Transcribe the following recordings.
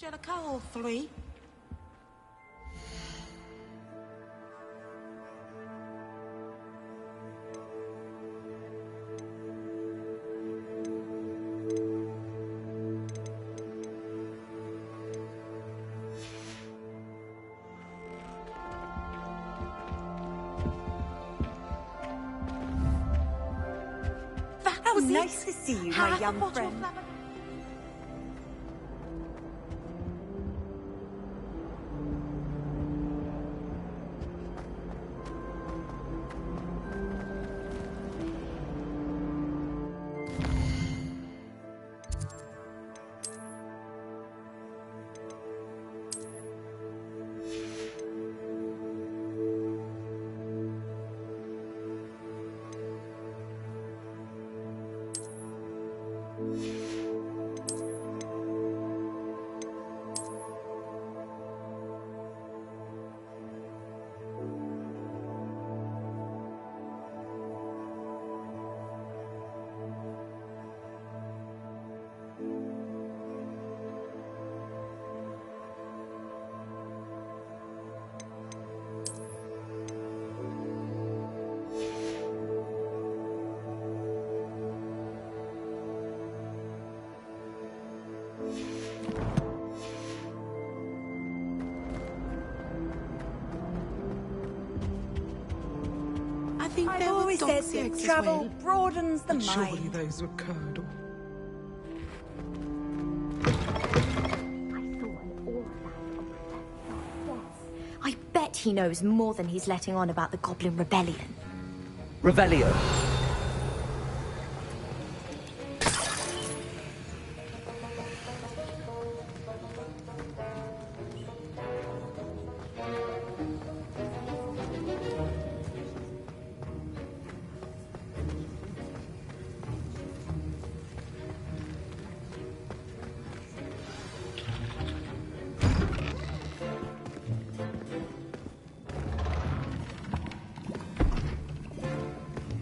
Angelica, all three. How nice to see you, my young friend. I've always said that travel broadens the mind. Surely those were curdle. I bet he knows more than he's letting on about the Goblin Rebellion. Revelio.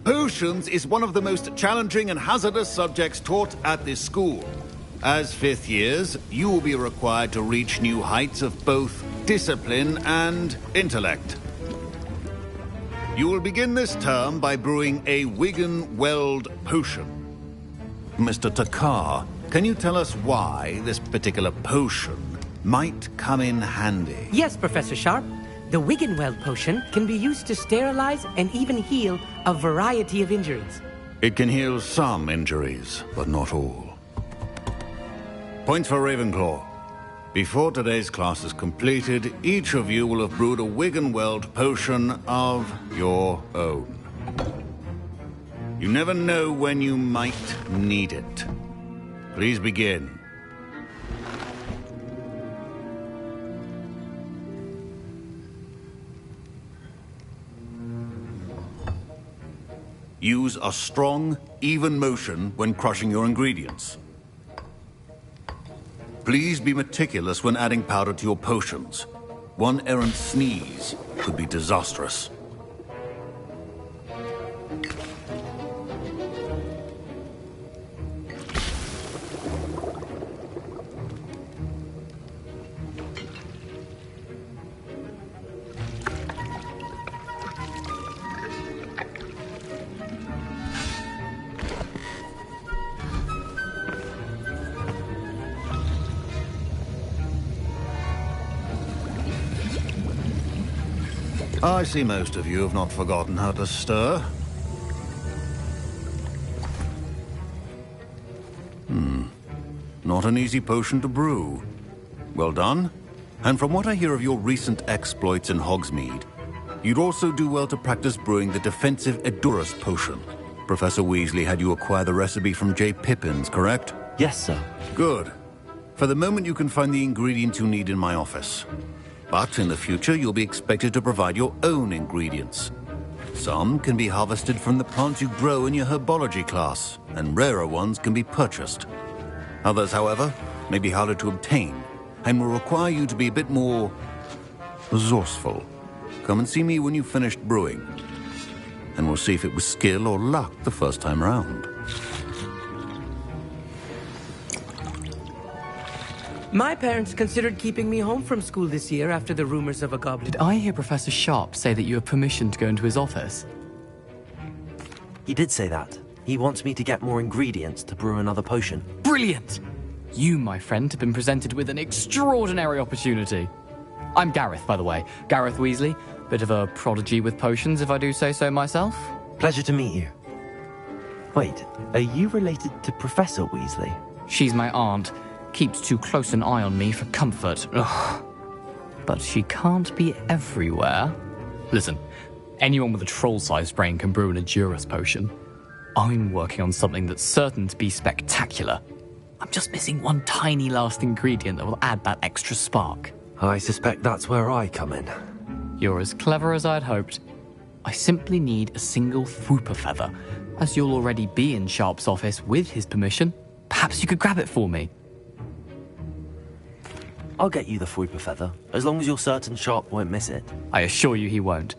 Potions is one of the most challenging and hazardous subjects taught at this school. As fifth years, you will be required to reach new heights of both discipline and intellect. You will begin this term by brewing a Wigan-Weld potion. Mr. Takar, can you tell us why this particular potion might come in handy? Yes, Professor Sharp. The Wigan-Weld potion can be used to sterilize and even heal a variety of injuries. It can heal some injuries, but not all. Points for Ravenclaw. Before today's class is completed, each of you will have brewed a Wigan-Weld potion of your own. You never know when you might need it. Please begin. Use a strong, even motion when crushing your ingredients. Please be meticulous when adding powder to your potions. One errant sneeze could be disastrous. I see most of you have not forgotten how to stir. Not an easy potion to brew. Well done. And from what I hear of your recent exploits in Hogsmeade, you'd also do well to practice brewing the defensive Edurus potion. Professor Weasley had you acquire the recipe from J. Pippins, correct? Yes, sir. Good. For the moment, you can find the ingredients you need in my office. But in the future, you'll be expected to provide your own ingredients. Some can be harvested from the plants you grow in your herbology class, and rarer ones can be purchased. Others, however, may be harder to obtain, and will require you to be a bit more resourceful. Come and see me when you've finished brewing, and we'll see if it was skill or luck the first time round. My parents considered keeping me home from school this year after the rumors of a goblin. Did I hear Professor Sharp say that you have permission to go into his office? He did say that. He wants me to get more ingredients to brew another potion. Brilliant! You, my friend, have been presented with an extraordinary opportunity. I'm Gareth, by the way. Gareth Weasley. Bit of a prodigy with potions, if I do say so myself. Pleasure to meet you. Wait, are you related to Professor Weasley? She's my aunt. Keeps too close an eye on me for comfort. Ugh. But she can't be everywhere. Listen, anyone with a troll-sized brain can brew an Edurus potion. I'm working on something that's certain to be spectacular. I'm just missing one tiny last ingredient that will add that extra spark. I suspect that's where I come in. You're as clever as I'd hoped. I simply need a single Fwooper feather. As you'll already be in Sharp's office with his permission, perhaps you could grab it for me. I'll get you the Fwooper feather, as long as you're certain Sharp won't miss it. I assure you he won't.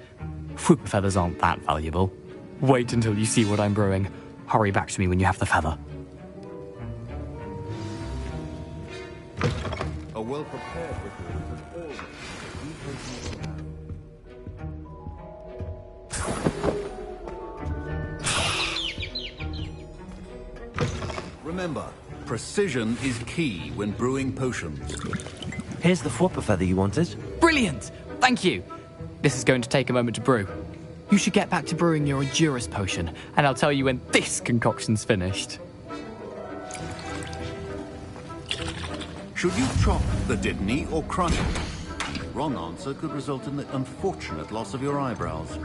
Fwooper feathers aren't that valuable. Wait until you see what I'm brewing. Hurry back to me when you have the feather. A well-prepared ritual is Remember, precision is key when brewing potions. Here's the Fwooper feather you wanted. Brilliant! Thank you! This is going to take a moment to brew. You should get back to brewing your Edurus potion, and I'll tell you when this concoction's finished. Should you chop the Dittany or crush it? The wrong answer could result in the unfortunate loss of your eyebrows.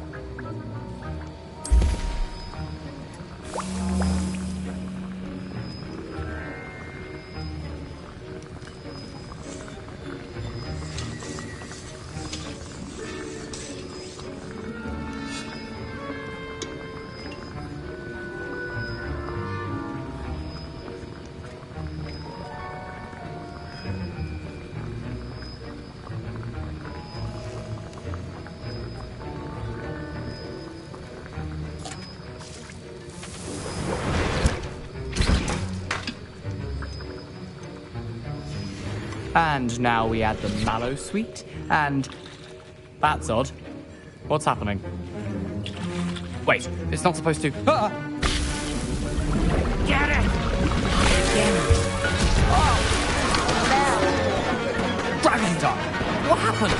And now we add the mallow sweet, and... That's odd. What's happening? Wait, it's not supposed to... Ah! Get it! Oh! Dragon Dog! What happened?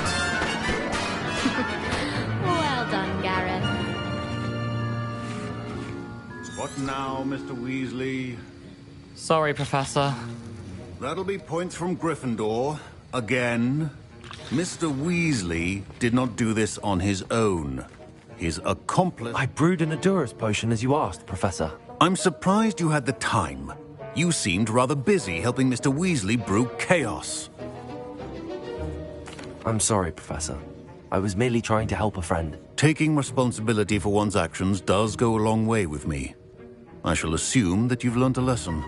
Well done, Gareth. What now, Mr. Weasley? Sorry, Professor. That'll be points from Gryffindor. Again. Mr. Weasley did not do this on his own. His accomplice... I brewed an Edurus potion as you asked, Professor. I'm surprised you had the time. You seemed rather busy helping Mr. Weasley brew chaos. I'm sorry, Professor. I was merely trying to help a friend. Taking responsibility for one's actions does go a long way with me. I shall assume that you've learnt a lesson.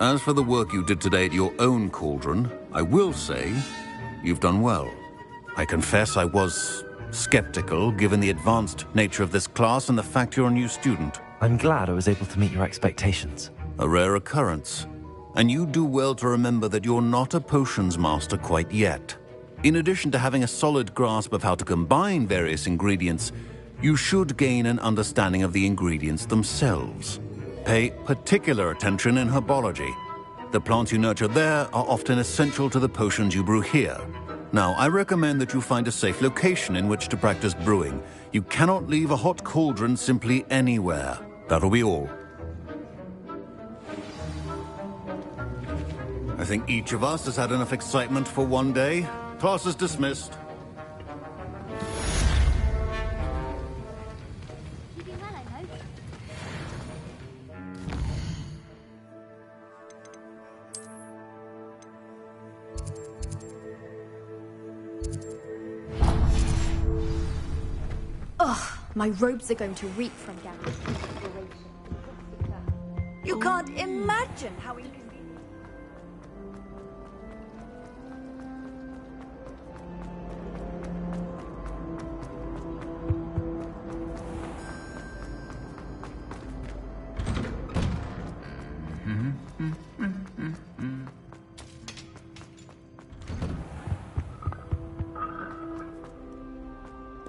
As for the work you did today at your own cauldron, I will say you've done well. I confess I was skeptical, given the advanced nature of this class and the fact you're a new student. I'm glad I was able to meet your expectations. A rare occurrence. And you do well to remember that you're not a potions master quite yet. In addition to having a solid grasp of how to combine various ingredients, you should gain an understanding of the ingredients themselves. Pay particular attention in herbology. The plants you nurture there are often essential to the potions you brew here. Now, I recommend that you find a safe location in which to practice brewing. You cannot leave a hot cauldron simply anywhere. That'll be all. I think each of us has had enough excitement for one day. Class is dismissed. You do well, I hope. Ugh, my robes are going to reek from Gareth's inspiration. You can't imagine how inconvenient.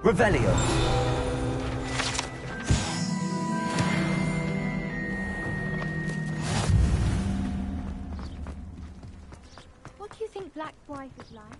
Revelio. What do you think Black Wife is like?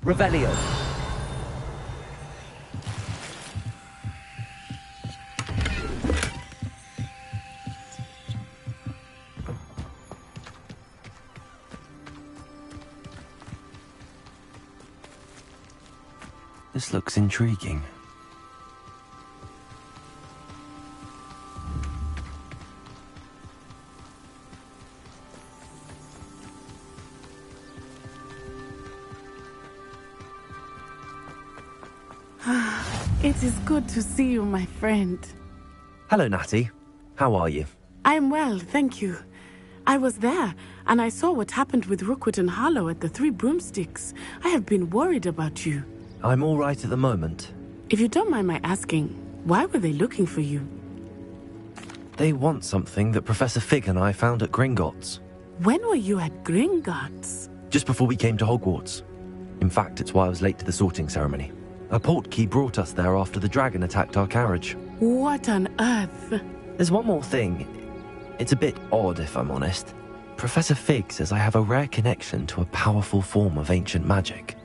Revelio. This looks intriguing. It is good to see you, my friend. Hello, Natty. How are you? I'm well, thank you. I was there, and I saw what happened with Rookwood and Harlow at the Three Broomsticks. I have been worried about you. I'm all right at the moment. If you don't mind my asking, why were they looking for you? They want something that Professor Fig and I found at Gringotts. When were you at Gringotts? Just before we came to Hogwarts. In fact, it's why I was late to the sorting ceremony. A portkey brought us there after the dragon attacked our carriage. What on earth? There's one more thing. It's a bit odd, if I'm honest. Professor Fig says I have a rare connection to a powerful form of ancient magic.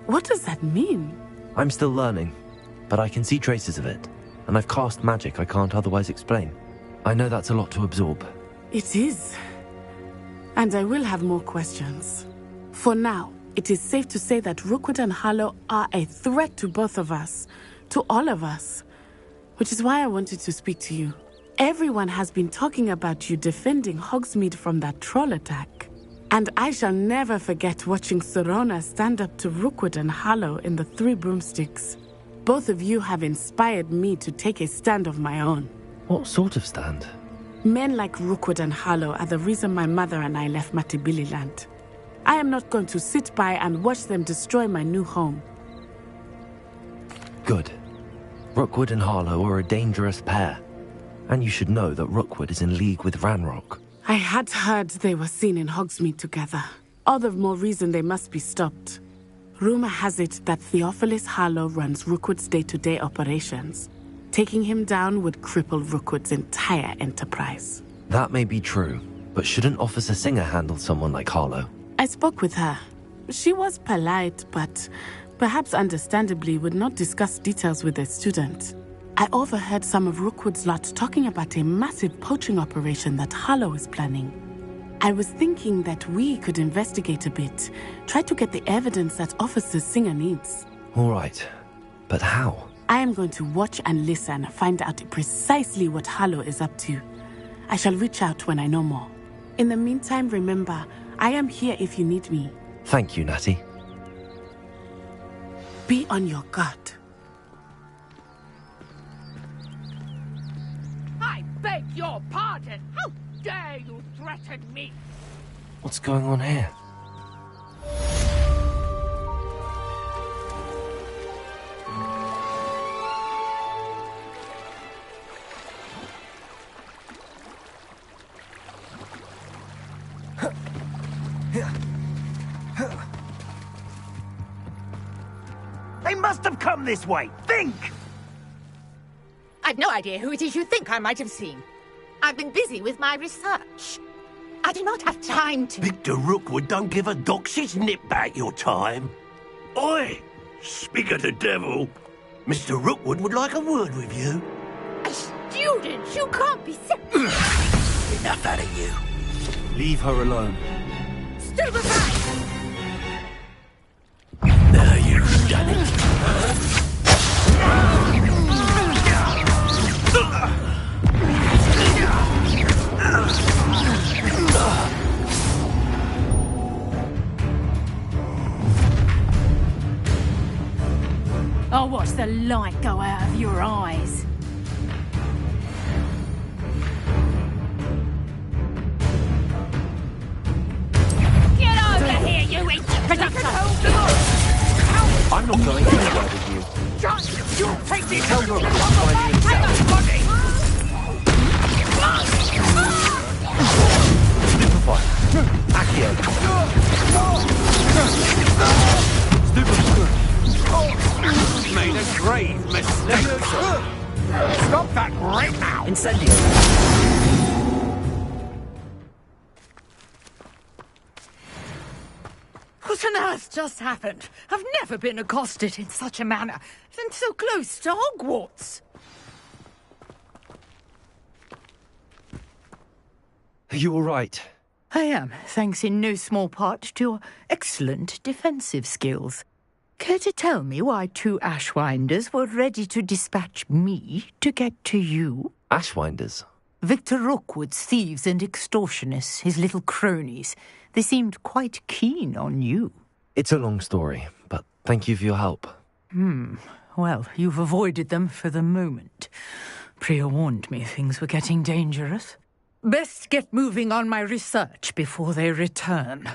What does that mean? I'm still learning, but I can see traces of it, and I've cast magic I can't otherwise explain. I know that's a lot to absorb. It is. And I will have more questions. For now, it is safe to say that Rookwood and Harlow are a threat to both of us, to all of us, which is why I wanted to speak to you. Everyone has been talking about you defending Hogsmeade from that troll attack. And I shall never forget watching Sorona stand up to Rookwood and Harlow in the Three Broomsticks. Both of you have inspired me to take a stand of my own. What sort of stand? Men like Rookwood and Harlow are the reason my mother and I left Matibili I am not going to sit by and watch them destroy my new home. Good. Rookwood and Harlow are a dangerous pair. And you should know that Rookwood is in league with Ranrock. I had heard they were seen in Hogsmeade together. All the more reason they must be stopped. Rumor has it that Theophilus Harlow runs Rookwood's day-to-day operations. Taking him down would cripple Rookwood's entire enterprise. That may be true, but shouldn't Officer Singer handle someone like Harlow? I spoke with her. She was polite, but perhaps understandably would not discuss details with a student. I overheard some of Rookwood's lot talking about a massive poaching operation that Harlow is planning. I was thinking that we could investigate a bit, try to get the evidence that Officer Singer needs. All right, but how? I am going to watch and listen, find out precisely what Harlow is up to. I shall reach out when I know more. In the meantime, remember, I am here if you need me. Thank you, Natty. Be on your guard. your pardon! How dare you threaten me? What's going on here? They must have come this way. Think! I've no idea who it is you think I might have seen. I've been busy with my research. I do not have time to... Victor Rookwood don't give a doxy's nip back your time. Oi! Speak of the devil. Mr. Rookwood would like a word with you. A student? You can't be sick. Enough out of you. Leave her alone. Stupefy! Now you've done it. I'll watch the light go out of your eyes. Get over here, you introduction! I'm not going anywhere with you. Just you take this Tell you Rook little to find you take himself. a body! Stupefy. Accio. Stupefy. Made a grave mistake. Stop that right now! Incendio. What on earth just happened? I've never been accosted in such a manner, and so close to Hogwarts. Are you all right? I am, thanks in no small part to your excellent defensive skills. Care to tell me why two Ashwinders were ready to dispatch me to get to you? Ashwinders. Victor Rookwood's thieves and extortionists, his little cronies. They seemed quite keen on you. It's a long story, but thank you for your help. Well, you've avoided them for the moment. Priya warned me things were getting dangerous. Best get moving on my research before they return.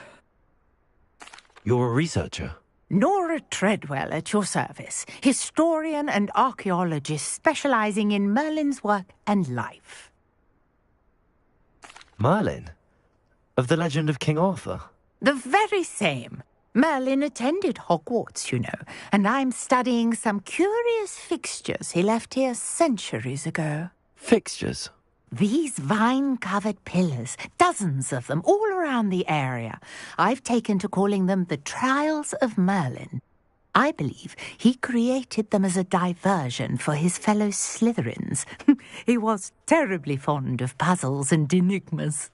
You're a researcher? Nora Treadwell at your service, historian and archaeologist specializing in Merlin's work and life. Merlin? Of the legend of King Arthur? The very same. Merlin attended Hogwarts, you know, and I'm studying some curious fixtures he left here centuries ago. Fixtures? These vine-covered pillars, dozens of them, all around the area. I've taken to calling them the Trials of Merlin. I believe he created them as a diversion for his fellow Slytherins. He was terribly fond of puzzles and enigmas.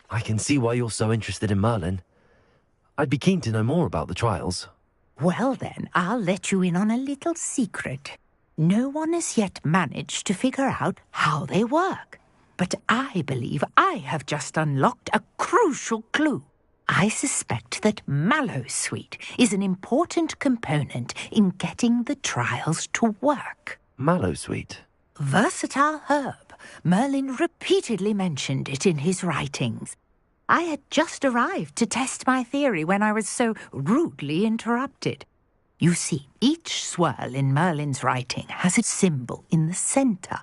I can see why you're so interested in Merlin. I'd be keen to know more about the trials. Well then, I'll let you in on a little secret. No one has yet managed to figure out how they work. But I believe I have just unlocked a crucial clue. I suspect that Mallowsweet is an important component in getting the trials to work. Mallowsweet? Versatile herb. Merlin repeatedly mentioned it in his writings. I had just arrived to test my theory when I was so rudely interrupted. You see, each swirl in Merlin's writing has a symbol in the centre.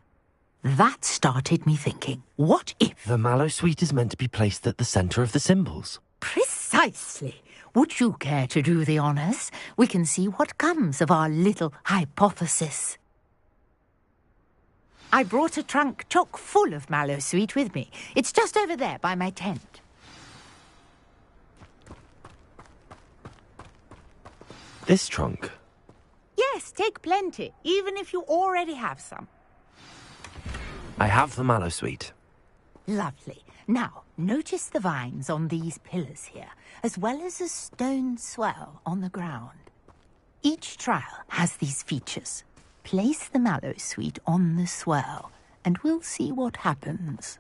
That started me thinking, what if... The Mallowsweet is meant to be placed at the centre of the symbols. Precisely. Would you care to do the honours? We can see what comes of our little hypothesis. I brought a trunk chock full of Mallowsweet with me. It's just over there by my tent. This trunk? Yes, take plenty, even if you already have some. I have the Mallowsweet. Lovely. Now, notice the vines on these pillars here, as well as a stone swell on the ground. Each trial has these features. Place the Mallowsweet on the swell, and we'll see what happens.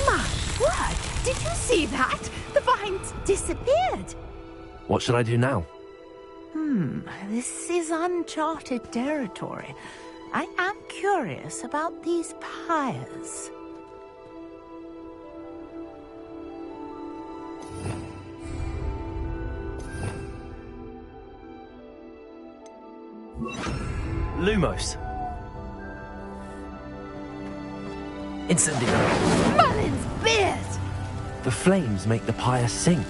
My word! Did you see that? The vines disappeared. What should I do now? This is uncharted territory. I am curious about these pyres. Lumos. Incendio. Mullins beard! The flames make the pyre sink.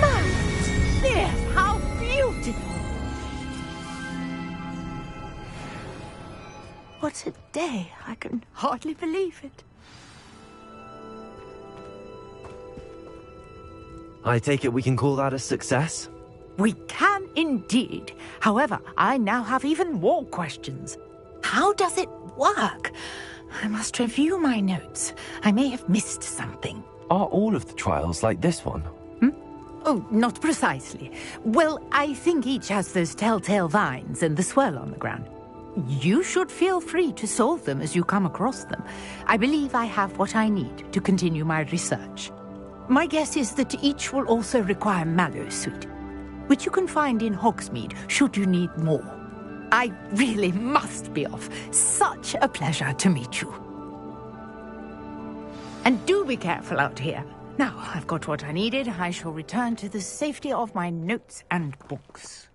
Mullins beard! How beautiful! What a day! I can hardly believe it. I take it we can call that a success? We can indeed. However, I now have even more questions. How does it work? I must review my notes. I may have missed something. Are all of the trials like this one? Oh, not precisely. Well, I think each has those telltale vines and the swirl on the ground. You should feel free to solve them as you come across them. I believe I have what I need to continue my research. My guess is that each will also require mallow sweet, which you can find in Hogsmeade should you need more. I really must be off. Such a pleasure to meet you. And do be careful out here. Now I've got what I needed, I shall return to the safety of my notes and books.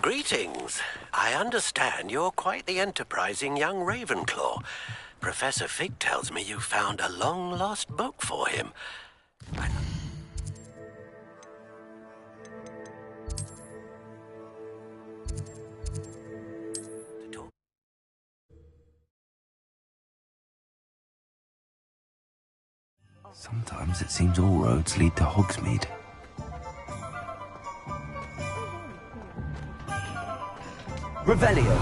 Greetings. I understand you're quite the enterprising young Ravenclaw. Professor Fig tells me you found a long-lost book for him. Sometimes it seems all roads lead to Hogsmeade. Revelio.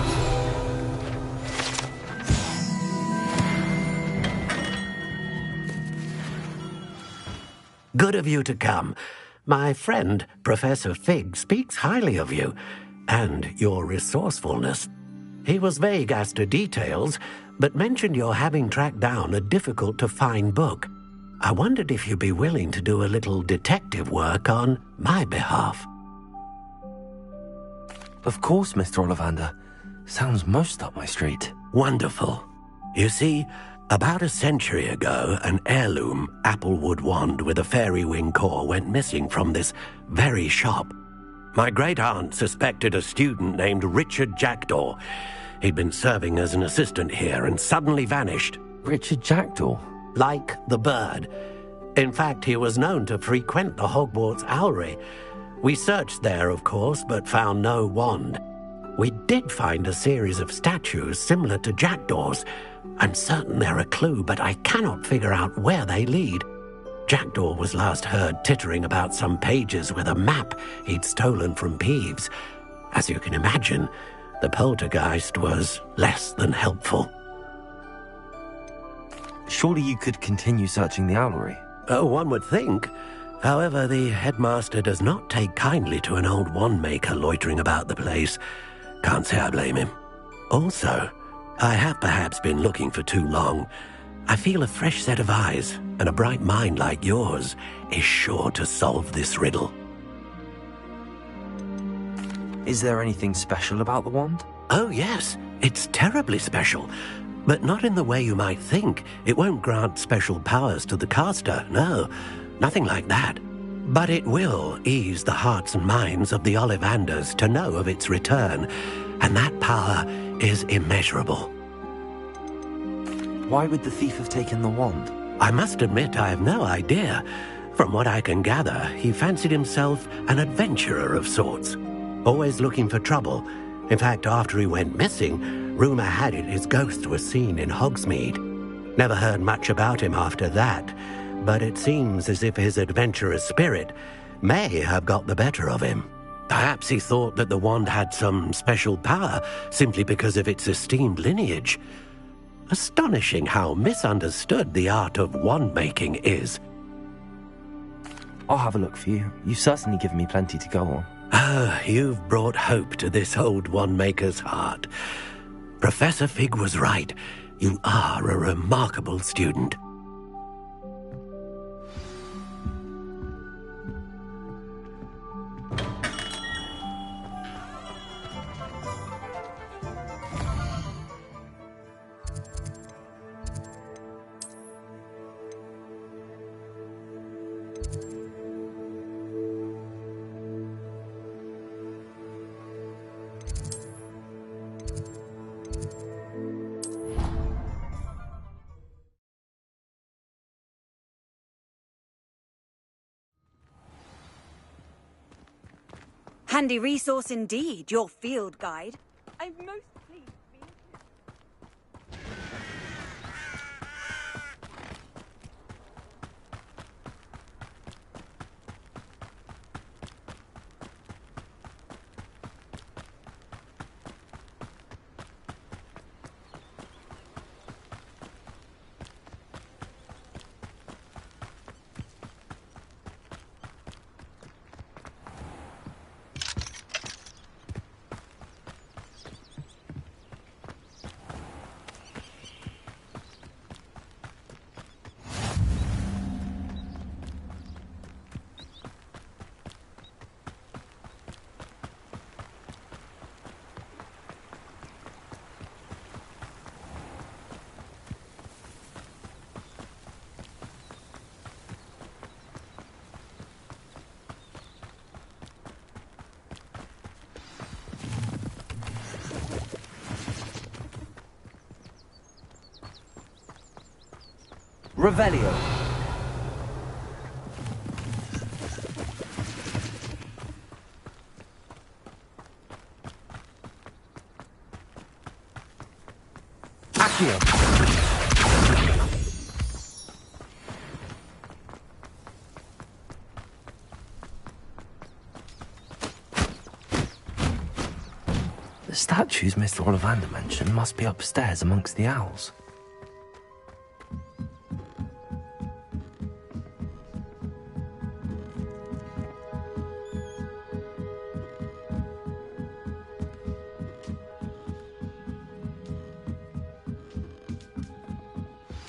Good of you to come. My friend, Professor Fig, speaks highly of you and your resourcefulness. He was vague as to details, but mentioned your having tracked down a difficult-to-find book. I wondered if you'd be willing to do a little detective work on my behalf. Of course, Mr. Ollivander. Sounds most up my street. Wonderful. You see, about a century ago, an heirloom applewood wand with a fairy wing core went missing from this very shop. My great-aunt suspected a student named Richard Jackdaw. He'd been serving as an assistant here and suddenly vanished. Richard Jackdaw? Like the bird. In fact, he was known to frequent the Hogwarts Owlery. We searched there, of course, but found no wand. We did find a series of statues similar to Jackdaw's. I'm certain they're a clue, but I cannot figure out where they lead. Jackdaw was last heard tittering about some pages with a map he'd stolen from Peeves. As you can imagine, the poltergeist was less than helpful. Surely you could continue searching the Owlery. Oh, one would think. However, the headmaster does not take kindly to an old wand-maker loitering about the place. Can't say I blame him. Also, I have perhaps been looking for too long. I feel a fresh set of eyes, and a bright mind like yours is sure to solve this riddle. Is there anything special about the wand? Oh, yes. It's terribly special. But not in the way you might think. It won't grant special powers to the caster, no. Nothing like that. But it will ease the hearts and minds of the Ollivanders to know of its return, and that power is immeasurable. Why would the thief have taken the wand? I must admit I have no idea. From what I can gather, he fancied himself an adventurer of sorts, always looking for trouble. In fact, after he went missing, rumor had it his ghost was seen in Hogsmeade. Never heard much about him after that, but it seems as if his adventurous spirit may have got the better of him. Perhaps he thought that the wand had some special power simply because of its esteemed lineage. Astonishing how misunderstood the art of wand-making is. I'll have a look for you. You've certainly given me plenty to go on. Ah, you've brought hope to this old wand-maker's heart. Professor Fig was right. You are a remarkable student. Handy resource indeed, your field guide. I'm most pleased being here. Revelio. Accio. The statues Mr. Ollivander mentioned must be upstairs amongst the owls.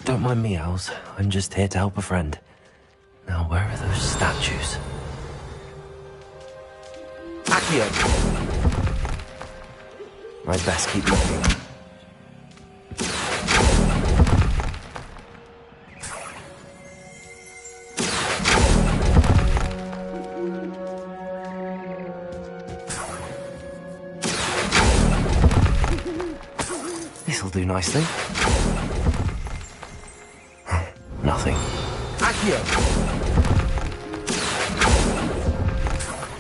Don't mind me, owls. I'm just here to help a friend. Now, where are those statues? Accio! I'd best keep looking. This'll do nicely. Nothing. Accio!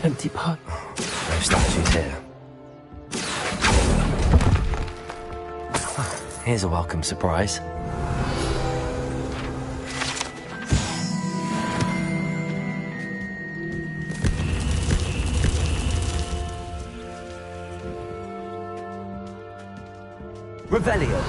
Empty pot. No statues here. Here's a welcome surprise. Revelio.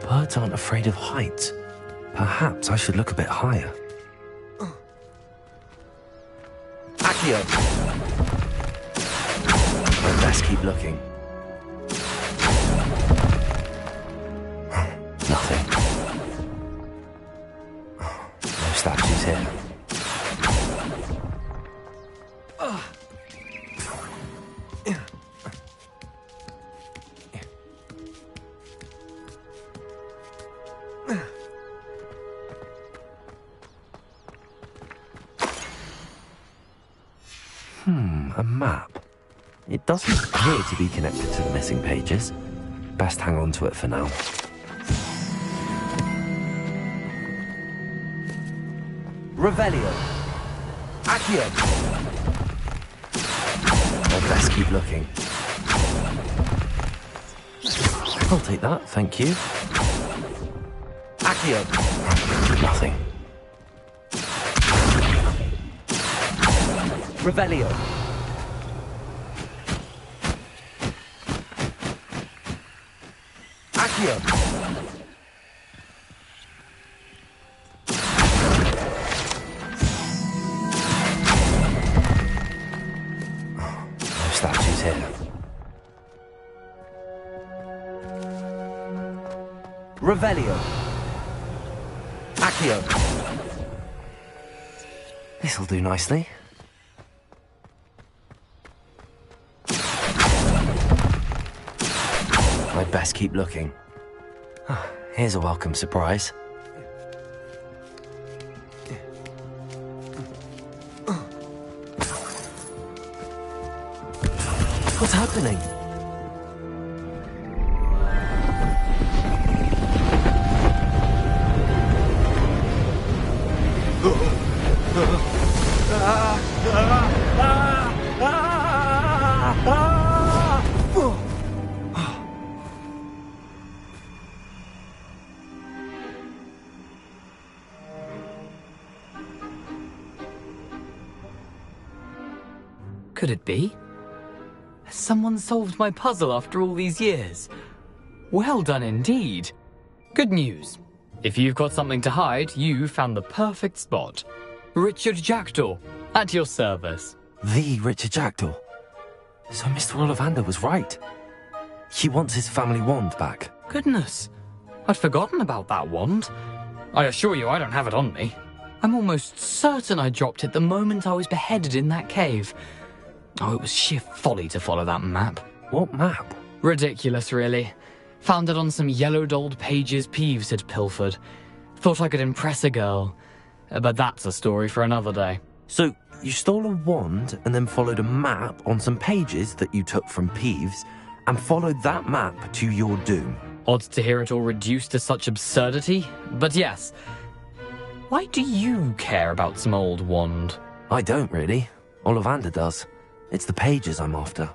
Birds aren't afraid of heights. Perhaps I should look a bit higher. Accio! I'd best keep looking. Nothing. No statues here. A map. It doesn't appear to be connected to the missing pages. Best hang on to it for now. Revelio. Accio. I'd best keep looking. I'll take that, thank you. Accio. Nothing. Revelio. Accio. No statues here. Revelio. Accio. This'll do nicely. I'd best keep looking. Here's a welcome surprise. What's happening? Could it be? Has someone solved my puzzle after all these years? Well done indeed. Good news. If you've got something to hide, you found the perfect spot. Richard Jackdaw, at your service. The Richard Jackdaw. So Mr. Ollivander was right. He wants his family wand back. Goodness, I'd forgotten about that wand. I assure you I don't have it on me. I'm almost certain I dropped it the moment I was beheaded in that cave. Oh, it was sheer folly to follow that map. What map? Ridiculous, really. Found it on some yellowed old pages Peeves had pilfered. Thought I could impress a girl. But that's a story for another day. So, you stole a wand and then followed a map on some pages that you took from Peeves and followed that map to your doom. Odd to hear it all reduced to such absurdity, but yes. Why do you care about some old wand? I don't really. Ollivander does. It's the pages I'm after.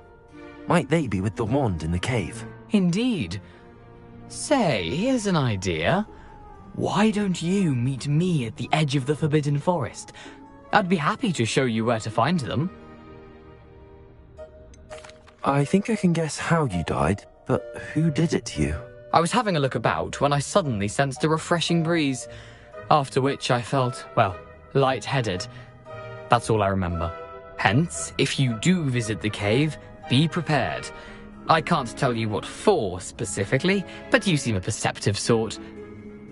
Might they be with the wand in the cave? Indeed. Say, here's an idea. Why don't you meet me at the edge of the Forbidden Forest? I'd be happy to show you where to find them. I think I can guess how you died, but who did it to you? I was having a look about when I suddenly sensed a refreshing breeze, after which I felt, well, lightheaded. That's all I remember. Hence, if you do visit the cave, be prepared. I can't tell you what for specifically, but you seem a perceptive sort.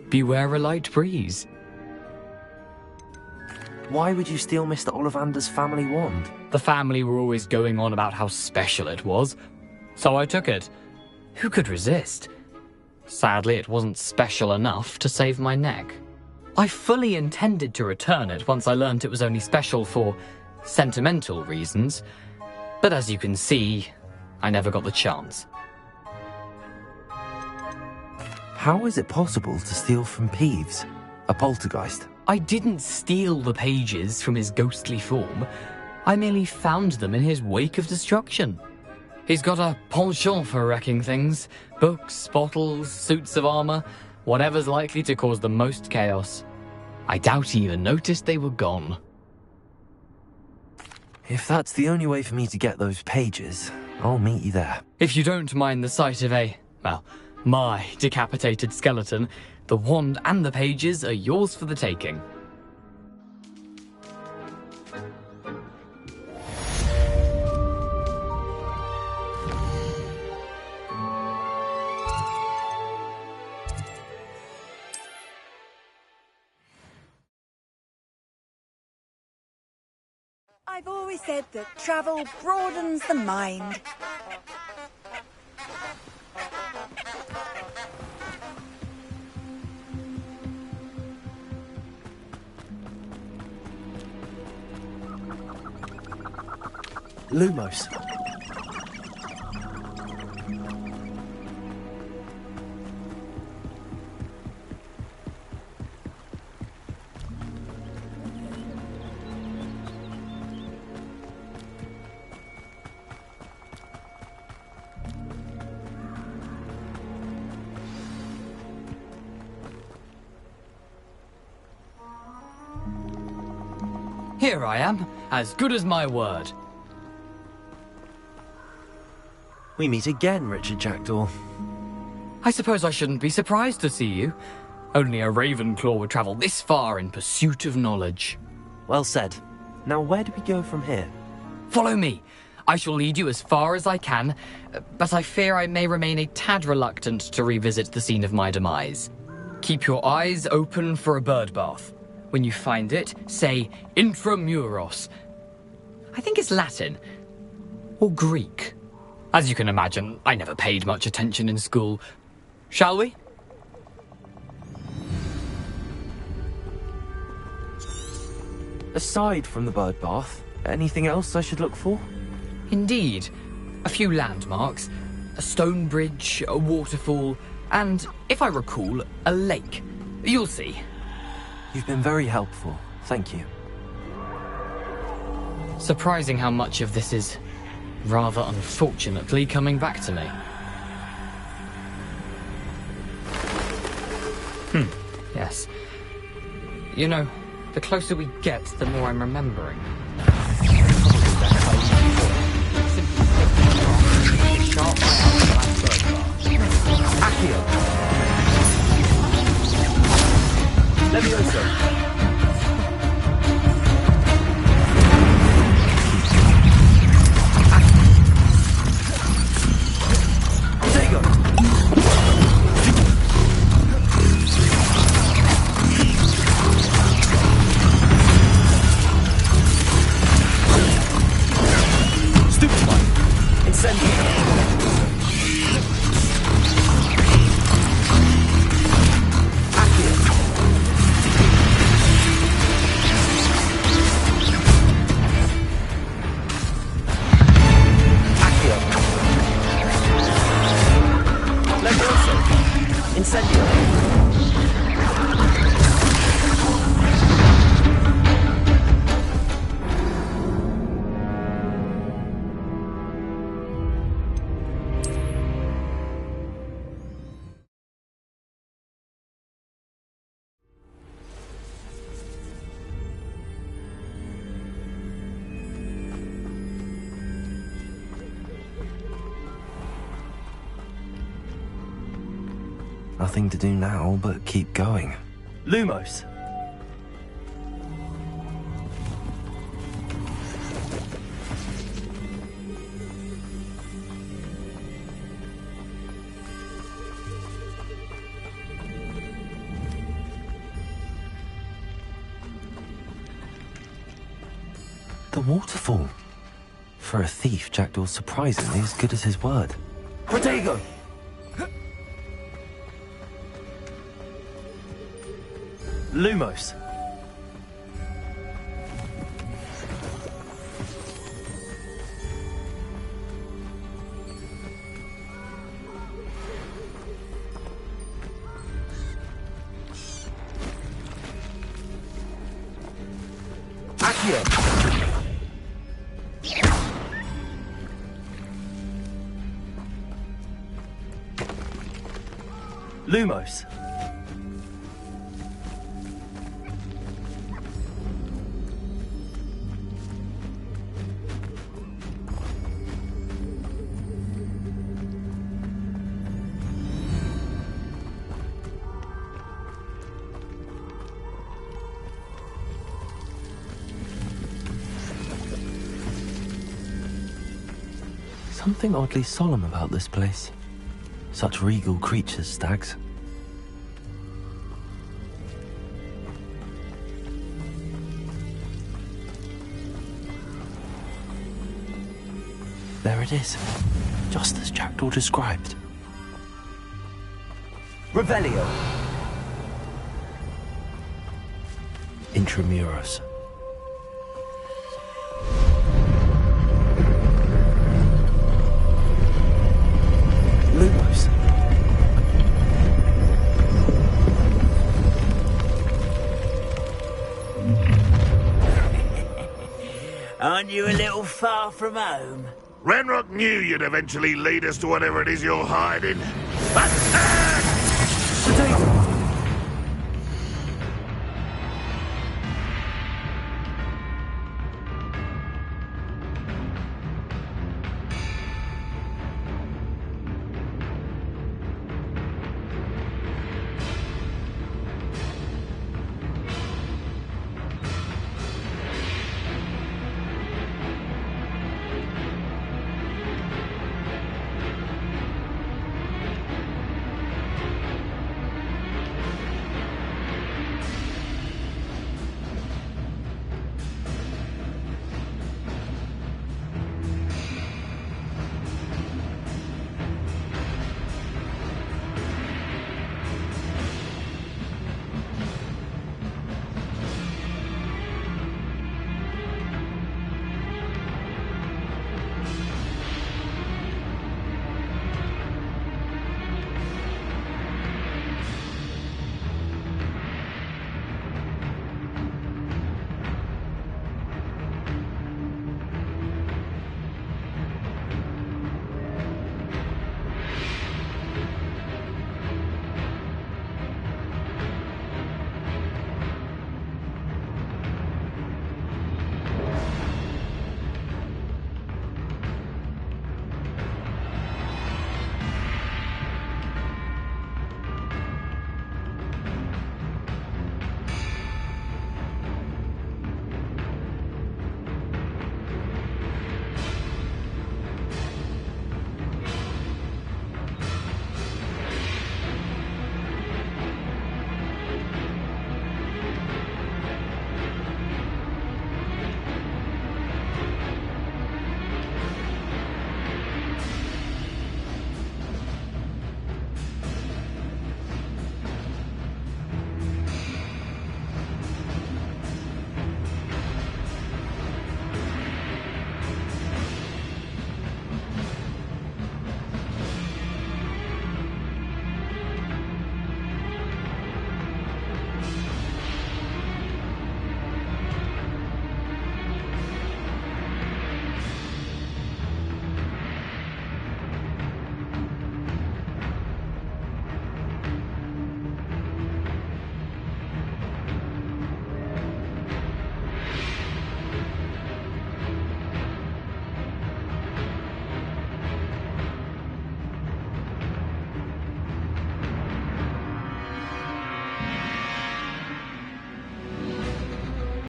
Beware a light breeze. Why would you steal Mr. Ollivander's family wand? The family were always going on about how special it was, so I took it. Who could resist? Sadly, it wasn't special enough to save my neck. I fully intended to return it once I learned it was only special for sentimental reasons, but as you can see, I never got the chance. How is it possible to steal from Peeves, a poltergeist? I didn't steal the pages from his ghostly form. I merely found them in his wake of destruction. He's got a penchant for wrecking things. Books, bottles, suits of armor, whatever's likely to cause the most chaos. I doubt he even noticed they were gone. If that's the only way for me to get those pages, I'll meet you there. If you don't mind the sight of my decapitated skeleton, the wand and the pages are yours for the taking. I've always said that travel broadens the mind. Lumos. Here I am, as good as my word. We meet again, Richard Jackdaw. I suppose I shouldn't be surprised to see you. Only a Ravenclaw would travel this far in pursuit of knowledge. Well said. Now where do we go from here? Follow me. I shall lead you as far as I can, but I fear I may remain a tad reluctant to revisit the scene of my demise. Keep your eyes open for a bird bath. When you find it, say intramuros. I think it's Latin. Or Greek. As you can imagine, I never paid much attention in school. Shall we? Aside from the bird bath, anything else I should look for? Indeed. A few landmarks, a stone bridge, a waterfall, and, if I recall, a lake. You'll see. You've been very helpful. Thank you. Surprising how much of this is, rather unfortunately, coming back to me. Yes. You know, the closer we get, the more I'm remembering. Accio! Levioso! Protego! Stupefy! Incendio! Nothing to do now but keep going. Lumos! The waterfall. For a thief, Jackdaw's surprisingly as good as his word. Protego! Lumos. Accio. Lumos. Something oddly solemn about this place. Such regal creatures, stags. There it is, just as Jackdaw described. Revelio. Intramuros. Lumos. Aren't you a little far from home? Renrock knew you'd eventually lead us to whatever it is you're hiding. But